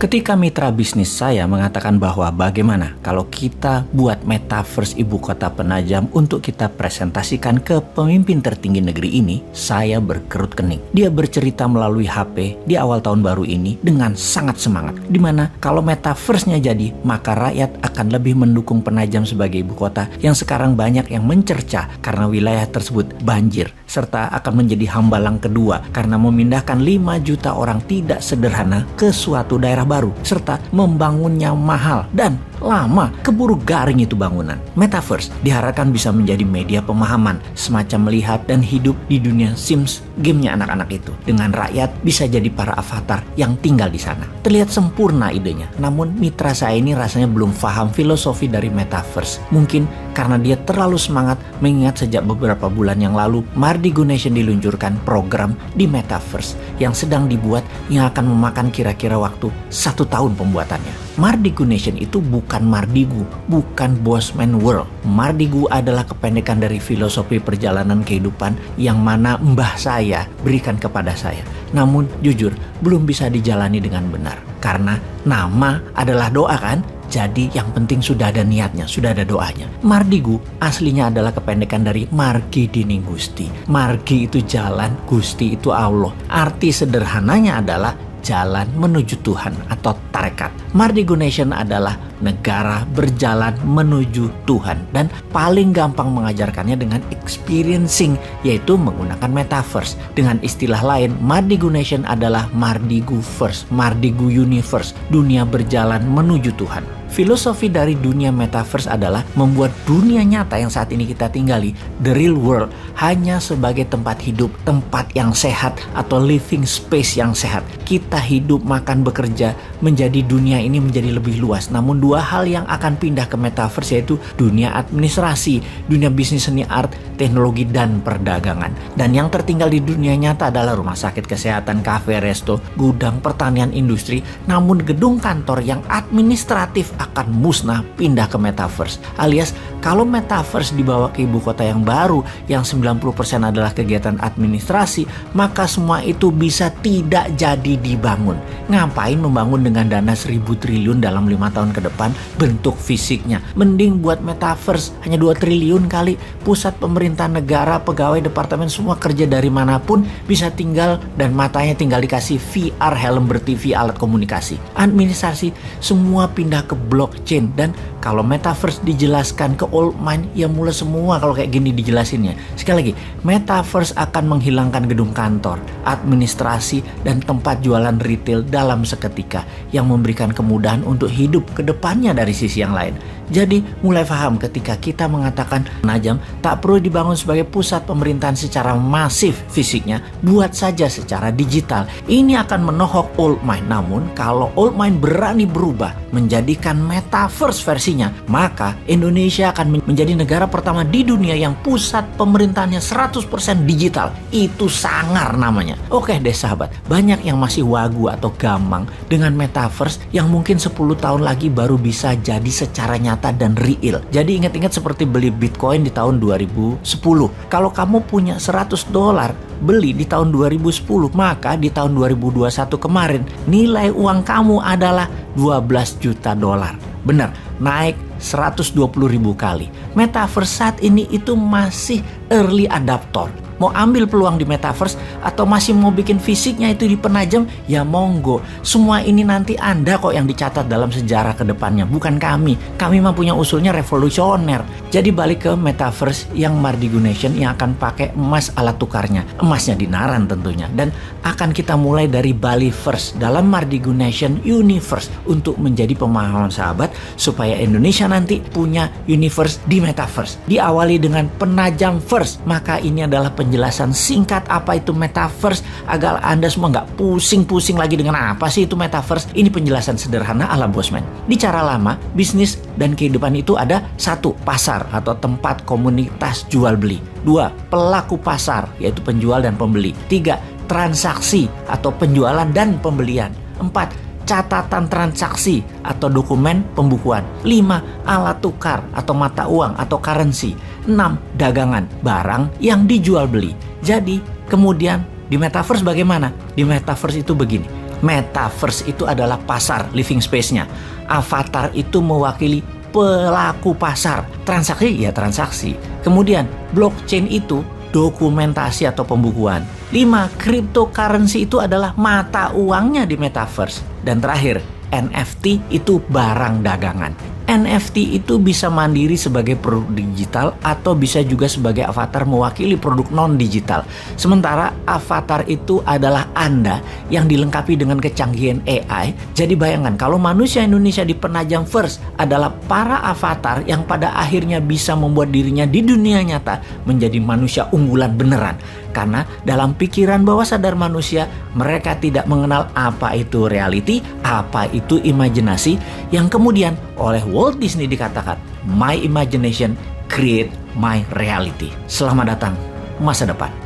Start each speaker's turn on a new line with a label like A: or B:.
A: Ketika mitra bisnis saya mengatakan bahwa bagaimana kalau kita buat metaverse ibu kota penajam untuk kita presentasikan ke pemimpin tertinggi negeri ini, saya berkerut kening. Dia bercerita melalui HP di awal tahun baru ini dengan sangat semangat. Dimana kalau metaverse-nya jadi, maka rakyat akan lebih mendukung Penajam sebagai ibu kota yang sekarang banyak yang mencerca karena wilayah tersebut banjir, serta akan menjadi hambalang kedua karena memindahkan 5 juta orang tidak sederhana ke suatu daerah baru, serta membangunnya mahal dan lama, keburu garing itu bangunan. Metaverse diharapkan bisa menjadi media pemahaman, semacam melihat dan hidup di dunia Sims, gamenya anak-anak itu. Dengan rakyat bisa jadi para avatar yang tinggal di sana. Terlihat sempurna idenya, namun mitra saya ini rasanya belum paham filosofi dari Metaverse. Mungkin karena dia terlalu semangat mengingat sejak beberapa bulan yang lalu Mardigu Nation diluncurkan program di Metaverse yang sedang dibuat yang akan memakan kira-kira waktu 1 tahun pembuatannya. Mardigu Nation itu bukan Mardigu, bukan Bosman World. Mardigu adalah kependekan dari filosofi perjalanan kehidupan yang mana mbah saya berikan kepada saya. Namun jujur belum bisa dijalani dengan benar. Karena nama adalah doa kan? Jadi yang penting sudah ada niatnya, sudah ada doanya. Mardigu aslinya adalah kependekan dari Margi Dining Gusti. Margi itu jalan, Gusti itu Allah. Arti sederhananya adalah jalan menuju Tuhan atau tarekat. Mardigu Nation adalah negara berjalan menuju Tuhan dan paling gampang mengajarkannya dengan experiencing, yaitu menggunakan metaverse. Dengan istilah lain, Mardigu Nation adalah Mardigu First, Mardigu Universe, dunia berjalan menuju Tuhan. Filosofi dari dunia metaverse adalah membuat dunia nyata yang saat ini kita tinggali, the real world, hanya sebagai tempat hidup, tempat yang sehat atau living space yang sehat. Kita hidup, makan, bekerja, menjadi dunia ini menjadi lebih luas. Namun 2 hal yang akan pindah ke metaverse yaitu dunia administrasi, dunia bisnis, seni, art, teknologi, dan perdagangan. Dan yang tertinggal di dunia nyata adalah rumah sakit, kesehatan, kafe, resto, gudang, pertanian, industri. Namun gedung kantor yang administratif akan musnah pindah ke metaverse. Alias kalau metaverse dibawa ke ibu kota yang baru yang 90% adalah kegiatan administrasi, maka semua itu bisa tidak jadi dibangun. Ngapain membangun dengan dana 1.000 triliun dalam 5 tahun ke depan bentuk fisiknya? Mending buat metaverse hanya 2 triliun kali. Pusat pemerintahan negara, pegawai departemen semua kerja dari manapun bisa tinggal dan matanya tinggal dikasih VR, helm ber-TV, alat komunikasi. Administrasi semua pindah ke blockchain. Dan kalau metaverse dijelaskan ke old mind, ya mulai semua kalau kayak gini dijelasinnya. Sekali lagi, metaverse akan menghilangkan gedung kantor, administrasi, dan tempat jualan retail dalam seketika yang memberikan kemudahan untuk hidup ke depannya dari sisi yang lain. Jadi mulai paham ketika kita mengatakan Penajam tak perlu dibangun sebagai pusat pemerintahan secara masif fisiknya, buat saja secara digital. Ini akan menohok old mind. Namun kalau old mind berani berubah menjadikan metaverse versinya, maka Indonesia akan menjadi negara pertama di dunia yang pusat pemerintahannya 100% digital. Itu sangar namanya. Oke deh sahabat, banyak yang masih wagu atau gamang dengan metaverse yang mungkin 10 tahun lagi baru bisa jadi secara nyata dan real. Jadi ingat-ingat seperti beli Bitcoin di tahun 2010. Kalau kamu punya $100 beli di tahun 2010, maka di tahun 2021 kemarin nilai uang kamu adalah $12 juta. Benar, naik 120.000 kali. Metaverse saat ini itu masih early adapter. Mau ambil peluang di metaverse atau masih mau bikin fisiknya itu di Penajam, ya monggo. Semua ini nanti Anda kok yang dicatat dalam sejarah ke depannya, bukan kami. Kami mah punya usulnya revolusioner. Jadi balik ke metaverse yang Mardigu Nation yang akan pakai emas alat tukarnya. Emasnya dinaran tentunya. Dan akan kita mulai dari Bali First dalam Mardigu Nation Universe untuk menjadi pemahaman sahabat supaya Indonesia nanti punya universe di metaverse. Diawali dengan Penajam First, maka ini adalah penjelasan singkat apa itu metaverse agar Anda semua nggak pusing-pusing lagi dengan apa sih itu metaverse. Ini penjelasan sederhana ala Bosman. Di cara lama, bisnis dan kehidupan itu ada 1. Pasar atau tempat komunitas jual beli. 2. Pelaku pasar yaitu penjual dan pembeli. 3. Transaksi atau penjualan dan pembelian. 4. Catatan transaksi atau dokumen pembukuan. 5. Alat tukar atau mata uang atau currency. 6. Dagangan, barang yang dijual beli. Jadi kemudian di metaverse bagaimana? Di metaverse itu begini. Metaverse itu adalah pasar, living space-nya. Avatar itu mewakili pelaku pasar. Transaksi ya transaksi. Kemudian blockchain itu dokumentasi atau pembukuan. 5. Cryptocurrency itu adalah mata uangnya di metaverse. Dan terakhir, NFT itu barang dagangan. NFT itu bisa mandiri sebagai produk digital atau bisa juga sebagai avatar mewakili produk non-digital. Sementara avatar itu adalah Anda yang dilengkapi dengan kecanggihan AI. Jadi bayangkan kalau manusia Indonesia di Penajam First adalah para avatar yang pada akhirnya bisa membuat dirinya di dunia nyata menjadi manusia unggulan beneran. Karena dalam pikiran bawah sadar manusia, mereka tidak mengenal apa itu reality, apa itu imajinasi, yang kemudian oleh Walt Disney dikatakan, my imagination create my reality. Selamat datang masa depan.